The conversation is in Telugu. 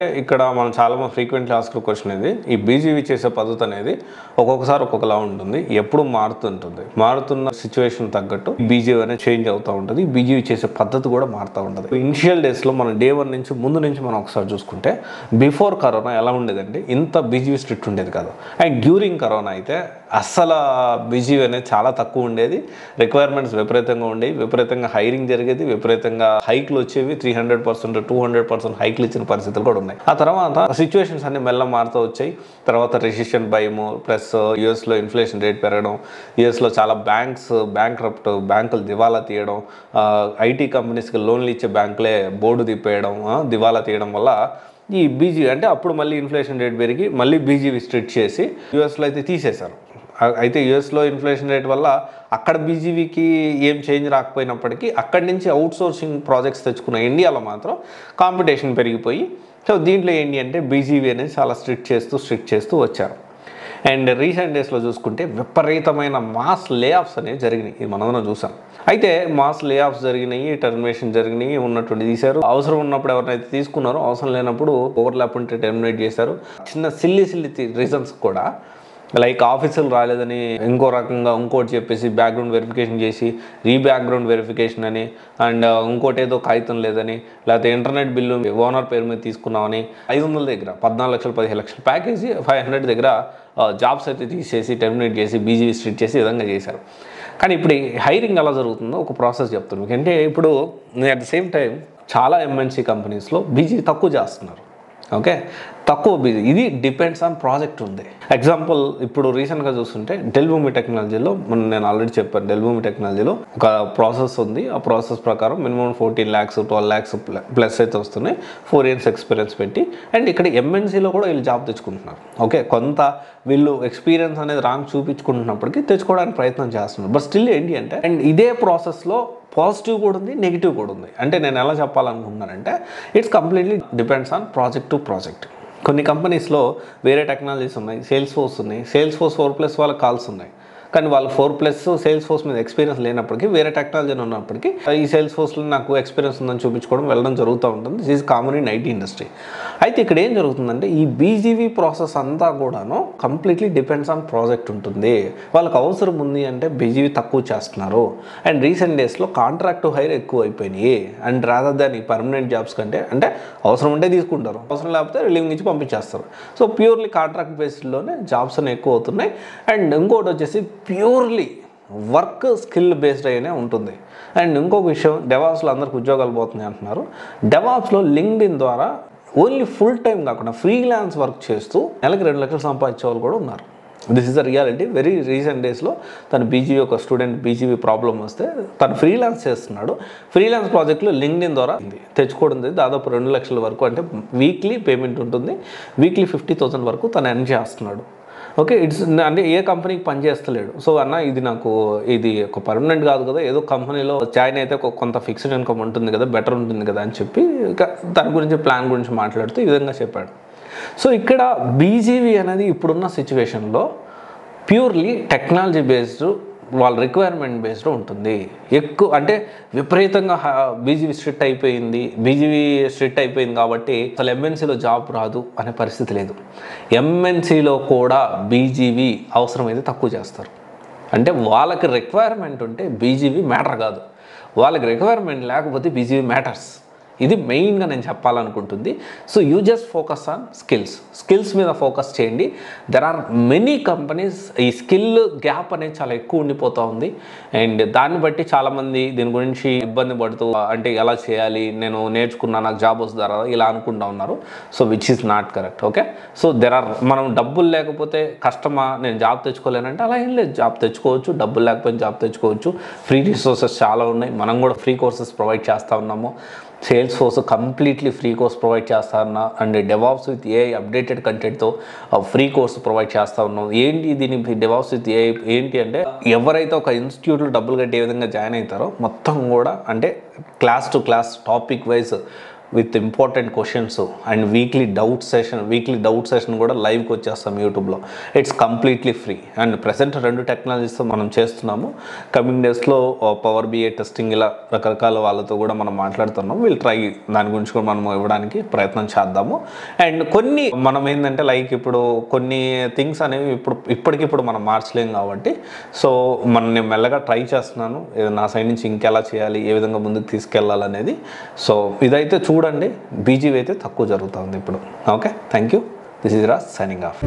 ఇక్కడ మనం చాలా ఫ్రీక్వెంట్లీ ఆస్క్డ్ క్వశ్చన్ ఇది. ఈ బీజీవీ చేసే పద్ధతి అనేది ఒక్కొక్కసారి ఒక్కొక్కలా ఉంటుంది. ఎప్పుడు మారుతుంటుంది. మారుతున్న సిచ్యువేషన్ తగ్గట్టు బీజీవీ అనేది చేంజ్ అవుతూ ఉంటుంది. బీజీవీ చేసే పద్ధతి కూడా మారుతూ ఉంటుంది. ఇనిషియల్ డేస్లో మనం డే 1 నుంచి ముందు నుంచి మనం ఒకసారి చూసుకుంటే బిఫోర్ కరోనా ఎలా ఉండేదంటే ఇంత బీజీవీ స్ట్రిక్ట్ ఉండేది కాదు. అండ్ డ్యూరింగ్ కరోనా అయితే అస్సలు బీజీవీ అనేది చాలా తక్కువ ఉండేది. రిక్వైర్మెంట్స్ విపరీతంగా ఉండేవి. విపరీతంగా హైరింగ్ జరిగేది. విపరీతంగా హైక్లు వచ్చేవి. 300% 200% హైక్లు ఇచ్చిన పరిస్థితులు కూడా ఉన్నాయి. ఆ తర్వాత సిచ్యువేషన్స్ అన్ని మెల్ల మారుతూ వచ్చాయి. తర్వాత రెసిషన్ భయము ప్లస్ యూఎస్లో ఇన్ఫ్లేషన్ రేట్ పెరగడం, యూఎస్లో చాలా బ్యాంకులు దివాలా తీయడం, ఐటీ కంపెనీస్కి లోన్లు ఇచ్చే బ్యాంకులే బోర్డు తిప్పేయడం, దివాలా తీయడం వల్ల ఈ బీజీవీ అంటే అప్పుడు మళ్ళీ ఇన్ఫ్లేషన్ రేట్ పెరిగి మళ్ళీ బీజీవీ స్ట్రిక్ట్ చేసి యూఎస్లో అయితే తీసేశారు. అయితే యూఎస్లో ఇన్ఫ్లేషన్ రేట్ వల్ల అక్కడ బీజీవీకి ఏం చేంజ్ రాకపోయినప్పటికీ అక్కడి నుంచి అవుట్సోర్సింగ్ ప్రాజెక్ట్స్ తెచ్చుకున్న ఇండియాలో మాత్రం కాంపిటీషన్ పెరిగిపోయి సో దీంట్లో ఏంటి అంటే బీజీవీ అనేది చాలా స్ట్రిక్ట్ చేస్తూ వచ్చారు. అండ్ రీసెంట్ డేస్లో చూసుకుంటే విపరీతమైన మాస్ లే ఆఫ్స్ అనేవి జరిగినాయి. ఇది మనం చూసాం. అయితే మాస్ లే ఆఫ్స్ జరిగినాయి, టర్మినేషన్ జరిగినాయి, ఉన్నటువంటి తీశారు. అవసరం ఉన్నప్పుడు ఎవరినైతే తీసుకున్నారో అవసరం లేనప్పుడు ఓవర్లాప్ ఉంటే టర్మినేట్ చేశారు. చిన్న సిల్లీ రీజన్స్ కూడా లైక్ ఆఫీసులు రాలేదని ఇంకో రకంగా ఇంకోటి చెప్పేసి బ్యాక్గ్రౌండ్ వెరిఫికేషన్ చేసి బ్యాక్గ్రౌండ్ వెరిఫికేషన్ అని అండ్ ఇంకోటి ఏదో కాగితం లేదని లేకపోతే ఇంటర్నెట్ బిల్లు ఓనర్ పేరు మీద తీసుకున్నామని 500 దగ్గర 14 లక్షలు 15 లక్షలు ప్యాకేజీ 500 దగ్గర జాబ్స్ అయితే తీసేసి టర్మినేట్ చేసి బీజీవీ స్ట్రిక్ట్ చేసి ఈ విధంగా చేశారు. కానీ ఇప్పుడు హైరింగ్ ఎలా జరుగుతుందో ఒక ప్రాసెస్ చెప్తాను మీకు. అంటే ఇప్పుడు అట్ ద సేమ్ టైం చాలా ఎంఎన్సీ కంపెనీస్లో బీజీవీ తక్కువ చేస్తున్నారు. ఓకే, తక్కువ బీజీ. ఇది డిపెండ్స్ ఆన్ ప్రాజెక్ట్ ఉంది. ఎగ్జాంపుల్ ఇప్పుడు రీసెంట్గా చూస్తుంటే డెల్ భూమి టెక్నాలజీలో నేను ఆల్రెడీ చెప్పాను. డెల్ భూమి టెక్నాలజీలో ఒక ప్రాసెస్ ఉంది. ఆ ప్రాసెస్ ప్రకారం మినిమం 14 lakhs 12 lakhs ప్లస్ అయితే వస్తున్నాయి 4 years ఎక్స్పీరియన్స్ పెట్టి. అండ్ ఇక్కడ ఎంఎన్సీలో కూడా వీళ్ళు జాబ్ తెచ్చుకుంటున్నారు. ఓకే, కొంత వీళ్ళు ఎక్స్పీరియన్స్ అనేది రాంగ్ చూపించుకుంటున్నప్పటికీ తెచ్చుకోవడానికి ప్రయత్నం చేస్తున్నారు. బట్ స్టిల్ ఏంటి అంటే అండ్ ఇదే ప్రాసెస్లో పాజిటివ్ కూడా ఉంది, నెగిటివ్ కూడా ఉంది. అంటే నేను ఎలా చెప్పాలనుకుంటున్నానంటే it's completely depends on project to project. కొన్ని కంపెనీస్లో వేరే టెక్నాలజీస్ ఉన్నాయి, సేల్స్ ఫోర్స్ ఉన్నాయి, సేల్స్ ఫోర్స్ 4+ వాళ్ళకి కాల్స్ ఉన్నాయి. కానీ వాళ్ళు 4+ సేల్స్ ఫోర్స్ మీద ఎక్స్పీరియన్స్ లేనప్పటికీ వేరే టెక్నాలజీ ఉన్నప్పటికీ ఈ సేల్స్ ఫోర్స్లో నాకు ఎక్స్పీరియన్స్ ఉందని చూపించుకోవడం వెళ్ళడం జరుగుతూ ఉంటుంది. This is common in IT industry. అయితే ఇక్కడ ఏం జరుగుతుందంటే ఈ బీజీవీ ప్రాసెస్ అంతా కూడాను కంప్లీట్లీ డిపెండ్స్ ఆన్ ప్రాజెక్ట్ ఉంటుంది. వాళ్ళకి అవసరం ఉంది అంటే బీజీవీ తక్కువ చేస్తున్నారు. అండ్ రీసెంట్ డేస్లో కాంట్రాక్ట్ హైర్ ఎక్కువ అయిపోయినాయి. అండ్ రాదర్ దాన్ ఈ పర్మనెంట్ జాబ్స్ కంటే అంటే అవసరం ఉంటే తీసుకుంటారు, అవసరం లేకపోతే రిలీవింగ్ ఇచ్చి పంపించేస్తారు. సో ప్యూర్లీ కాంట్రాక్ట్ బేస్డ్లోనే జాబ్స్ అనేవి ఎక్కువ అవుతున్నాయి. అండ్ ఇంకోటి వచ్చేసి ప్యూర్లీ వర్క్ స్కిల్ బేస్డ్ అయినే ఉంటుంది. అండ్ ఇంకొక విషయం, డెవాప్స్లో అందరికి ఉద్యోగాలు పోతున్నాయి అంటున్నారు. డెవాప్స్లో లింక్డ్ఇన్ ద్వారా ఓన్లీ ఫుల్ టైం కాకుండా ఫ్రీలాన్స్ వర్క్ చేస్తూ నెలకి 2 లక్షలు సంపాదించే వాళ్ళు కూడా ఉన్నారు. This is the reality. Very recent డేస్లో తను బీజీవీ ఒక స్టూడెంట్ బీజీవీ ప్రాబ్లం వస్తే తను ఫ్రీలాన్స్ చేస్తున్నాడు. ఫ్రీలాన్స్ ప్రాజెక్టులో లింక్డ్ఇన్ ద్వారా తెచ్చుకోవడం దాదాపు 2 లక్షల వరకు అంటే వీక్లీ పేమెంట్ ఉంటుంది. వీక్లీ 50,000 వరకు తను ఎర్న్ చేస్తున్నాడు. ఓకే, ఇట్స్ అంటే ఏ కంపెనీకి పనిచేస్తలేడు. సో అన్న ఇది ఒక పర్మనెంట్ కాదు కదా, ఏదో కంపెనీలో జాయిన్ అయితే కొంత ఫిక్స్డ్ ఇన్కమ్ ఉంటుంది కదా, బెటర్ ఉంటుంది కదా అని చెప్పి దాని గురించి ప్లాన్ గురించి మాట్లాడుతూ ఈ విధంగా చెప్పాడు. సో ఇక్కడ బీజీవీ అనేది ఇప్పుడున్న సిచ్యువేషన్లో ప్యూర్లీ టెక్నాలజీ బేస్డ్ వాళ్ళ రిక్వైర్మెంట్ బేస్డ్ ఉంటుంది. ఎక్కువ అంటే విపరీతంగా బీజీవీ స్ట్రిక్ట్ అయిపోయింది కాబట్టి అసలు ఎంఎన్సీలో జాబ్ రాదు అనే పరిస్థితి లేదు. ఎంఎన్సీలో కూడా బీజీవీ అవసరమైతే తక్కువ చేస్తారు. అంటే వాళ్ళకి రిక్వైర్మెంట్ ఉంటే బీజీవీ మ్యాటర్ కాదు, వాళ్ళకి రిక్వైర్మెంట్ లేకపోతే బీజీవీ మ్యాటర్స్. ఇది మెయిన్గా నేను చెప్పాలనుకుంటుంది. So you just focus on skills మీద ఫోకస్ చేయండి. దెర్ ఆర్ మెనీ కంపెనీస్ ఈ స్కిల్ గ్యాప్ అనేది చాలా ఎక్కువ ఉండిపోతూ ఉంది. అండ్ దాన్ని బట్టి చాలామంది దీని గురించి ఇబ్బంది పడుతూ అంటే ఎలా చేయాలి, నేను నేర్చుకున్నా నాకు జాబ్ వస్తుందా ఇలా అనుకుంటూ ఉన్నారు. So which is not correct. Okay, so మనం డబ్బులు లేకపోతే కష్టమా నేను జాబ్ తెచ్చుకోలేనంటే అలా ఏం లేదు. జాబ్ తెచ్చుకోవచ్చు, డబ్బులు లేకపోతే జాబ్ తెచ్చుకోవచ్చు. ఫ్రీ రిసోర్సెస్ చాలా ఉన్నాయి. మనం కూడా ఫ్రీ కోర్సెస్ ప్రొవైడ్ చేస్తూ ఉన్నాము. Salesforce completely free course provide చేస్తా ఉన్నా. And DevOps with AI updated కంటెంట్తో ఫ్రీ కోర్స్ ప్రొవైడ్ చేస్తూ ఉన్నాం. ఏంటి దీని డెవాప్స్ విత్ ఏఐ ఏంటి అంటే ఎవరైతే ఒక ఇన్స్టిట్యూట్లో డబ్బులు కట్టి ఏ విధంగా జాయిన్ అవుతారో మొత్తం కూడా అంటే class to class topic wise with important questions and weekly doubt session కూడా లైవ్కి వచ్చేస్తాం యూట్యూబ్లో. It's completely free. And present 2 టెక్నాలజీస్తో మనం చేస్తున్నాము. కమింగ్ డేస్లో పవర్ బిఐ టెస్టింగ్ ఇలా రకరకాల వాళ్ళతో కూడా మనం మాట్లాడుతున్నాం. వీల్ ట్రై దాని గురించి కూడా మనం ఇవ్వడానికి ప్రయత్నం చేద్దాము. అండ్ కొన్ని మనం ఏంటంటే లైక్ ఇప్పుడు కొన్ని థింగ్స్ అనేవి ఇప్పటికిప్పుడు మనం మార్చలేం కాబట్టి సో నేను మెల్లగా ట్రై చేస్తున్నాను నా సైడ్ నుంచి ఇంకెలా చేయాలి, ఏ విధంగా ముందుకు తీసుకెళ్ళాలనేది. సో ఇదైతే చూడండి, బీజీవి అయితే తక్కువ జరుగుతుంది ఇప్పుడు. Okay, thank you. This is Raj signing off.